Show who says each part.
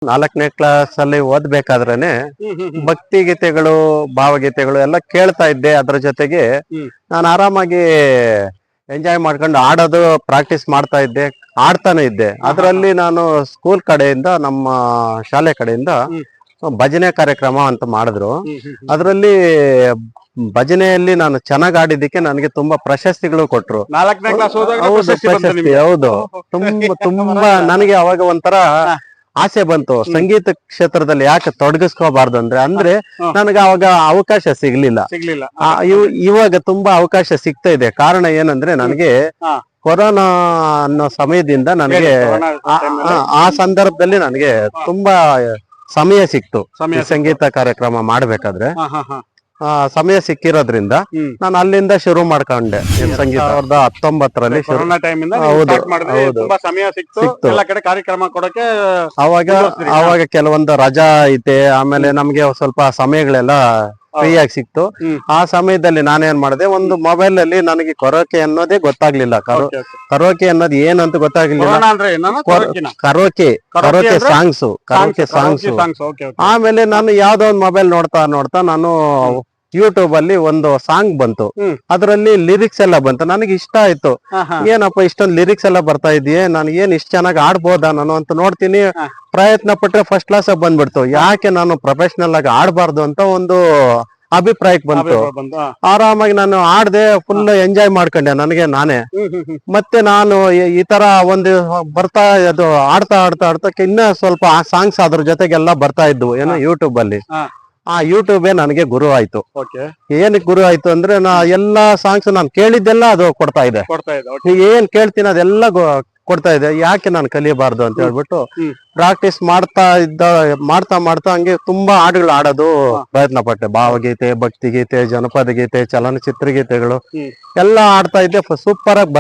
Speaker 1: 4ನೇ ಕ್ಲಾಸ್ ಅಲ್ಲಿ ಓದ್ಬೇಕಾದ್ರೇನೆ ಭಕ್ತಿ ಗೀತೆಗಳು ಭಾವಗೀತೆಗಳು ಎಲ್ಲ ಕೇಳ್ತಾ ಇದ್ದೆ. ಅದ್ರ ಜೊತೆಗೆ ನಾನು ಆರಾಮಾಗಿ ಎಂಜಾಯ್ ಮಾಡ್ಕೊಂಡು ಆಡೋದು ಪ್ರಾಕ್ಟೀಸ್ ಮಾಡ್ತಾ ಇದ್ದೆ, ಆಡ್ತಾನೆ ಇದ್ದೆ. ಅದರಲ್ಲಿ ನಾನು ಸ್ಕೂಲ್ ಕಡೆಯಿಂದ, ನಮ್ಮ ಶಾಲೆ ಕಡೆಯಿಂದ ಭಜನೆ ಕಾರ್ಯಕ್ರಮ ಅಂತ ಮಾಡಿದ್ರು. ಅದರಲ್ಲಿ ಭಜನೆಯಲ್ಲಿ ನಾನು ಚೆನ್ನಾಗಿ ಆಡಿದ್ದಕ್ಕೆ ನನಗೆ ತುಂಬಾ ಪ್ರಶಸ್ತಿಗಳು ಕೊಟ್ರು.
Speaker 2: 4ನೇ ಕ್ಲಾಸ್
Speaker 1: ಹೌದು, ಪ್ರಶಸ್ತಿ. ಹೌದು, ತುಂಬಾ ನನಗೆ ಅವಾಗ ಒಂಥರ ಆಸೆ ಬಂತು, ಸಂಗೀತ ಕ್ಷೇತ್ರದಲ್ಲಿ ಯಾಕೆ ತೊಡಗಿಸ್ಕೋಬಾರ್ದು ಅಂದ್ರೆ ನನಗೆ ಅವಾಗ ಅವಕಾಶ ಸಿಗ್ಲಿಲ್ಲ. ಇವಾಗ ತುಂಬಾ ಅವಕಾಶ ಸಿಗ್ತಾ ಇದೆ. ಕಾರಣ ಏನಂದ್ರೆ ನನಗೆ ಕೊರೋನಾ ಅನ್ನೋ ಸಮಯದಿಂದ ನನಗೆ ಆ ಸಂದರ್ಭದಲ್ಲಿ ನನಗೆ ತುಂಬಾ ಸಮಯ ಸಿಕ್ತು ಸಂಗೀತ ಕಾರ್ಯಕ್ರಮ ಮಾಡ್ಬೇಕಾದ್ರೆ. ಸಮಯ ಸಿಕ್ಕಿರೋದ್ರಿಂದ ನಾನು ಅಲ್ಲಿಂದ ಶುರು ಮಾಡ್ಕೊಂಡೆ ಸಂಗೀತ. 2019ರಲ್ಲಿ
Speaker 2: ಸಮಯ ಸಿಕ್ತು ಕಾರ್ಯಕ್ರಮ ಕೊಡಕ್ಕೆ.
Speaker 1: ಅವಾಗ ಕೆಲವೊಂದು ರಜಾ ಐತೆ, ಆಮೇಲೆ ನಮ್ಗೆ ಸ್ವಲ್ಪ ಸಮಯಗಳೆಲ್ಲ ಫ್ರೀ ಆಗಿ ಸಿಕ್ತು. ಆ ಸಮಯದಲ್ಲಿ ನಾನೇನ್ ಮಾಡಿದೆ, ಒಂದು ಮೊಬೈಲ್ ಅಲ್ಲಿ ನನಗೆ ಕರೋಕೆ ಅನ್ನೋದೇ ಗೊತ್ತಾಗ್ಲಿಲ್ಲ. ಕರೋಕೆ ಅನ್ನೋದು ಏನಂತ ಗೊತ್ತಾಗ್ಲಿಲ್ಲ. Karaoke songs. ಆಮೇಲೆ ನಾನು ಯಾವ್ದೋ ಒಂದು ಮೊಬೈಲ್ ನೋಡ್ತಾ ನಾನು ಯೂಟ್ಯೂಬ್ ಅಲ್ಲಿ ಒಂದು ಸಾಂಗ್ ಬಂತು, ಅದರಲ್ಲಿ ಲಿರಿಕ್ಸ್ ಎಲ್ಲ ಬಂತು. ನನಗೆ ಇಷ್ಟ ಆಯ್ತು, ಏನಪ್ಪ ಇಷ್ಟೊಂದು ಲಿರಿಕ್ಸ್ ಎಲ್ಲ ಬರ್ತಾ ಇದೆಯೇ, ನಾನು ಏನ್ ಇಷ್ಟ ಚೆನ್ನಾಗಿ ಆಡ್ಬೋದಾ ನಾನು ಅಂತ ನೋಡ್ತೀನಿ. ಪ್ರಯತ್ನ ಪಟ್ರೆ ಫಸ್ಟ್ ಕ್ಲಾಸ್ ಬಂದ್ಬಿಡ್ತು. ಯಾಕೆ ನಾನು ಪ್ರೊಫೆಷನಲ್ ಆಗಿ ಆಡ್ಬಾರ್ದು ಅಂತ ಒಂದು ಅಭಿಪ್ರಾಯಕ್ಕೆ ಬಂತು. ಆರಾಮಾಗಿ ನಾನು ಆಡ್ದೆ, ಫುಲ್ ಎಂಜಾಯ್ ಮಾಡ್ಕೊಂಡೆ ನನಗೆ ನಾನೇ. ಮತ್ತೆ ನಾನು ಈ ತರ ಒಂದು ಅದು ಆಡ್ತಾ ಇನ್ನ ಸ್ವಲ್ಪ ಸಾಂಗ್ಸ್ ಅದ್ರ ಜೊತೆಗೆಲ್ಲ ಬರ್ತಾ ಇದ್ವು ಏನೋ ಯೂಟ್ಯೂಬ್ ಅಲ್ಲಿ. ಆ ಯೂಟ್ಯೂಬೇ ನನಗೆ ಗುರು ಆಯ್ತು. ಏನಕ್ಕೆ ಗುರು ಆಯ್ತು ಅಂದ್ರೆ, ಎಲ್ಲಾ ಸಾಂಗ್ಸ್ ನಾನು ಕೇಳಿದ್ದೆಲ್ಲ ಅದು ಕೊಡ್ತಾ ಇದೆ. ಏನ್ ಕೇಳ್ತೀನಿ ಅದೆಲ್ಲ ಕೊಡ್ತಾ ಇದೆ. ಯಾಕೆ ನಾನು ಕಲಿಯಬಾರ್ದು ಅಂತ ಹೇಳ್ಬಿಟ್ಟು ಪ್ರಾಕ್ಟೀಸ್ ಮಾಡ್ತಾ ಹಂಗೆ ತುಂಬಾ ಹಾಡುಗಳು ಆಡೋದು ಪ್ರಯತ್ನ ಪಟ್ಟೆ. ಭಾವಗೀತೆ, ಭಕ್ತಿ ಗೀತೆ, ಜನಪದ ಗೀತೆ, ಚಲನಚಿತ್ರ ಗೀತೆಗಳು ಎಲ್ಲ ಆಡ್ತಾ ಇದ್ದೆ. ಸೂಪರ್ ಆಗಿ ಬರ್ತಾ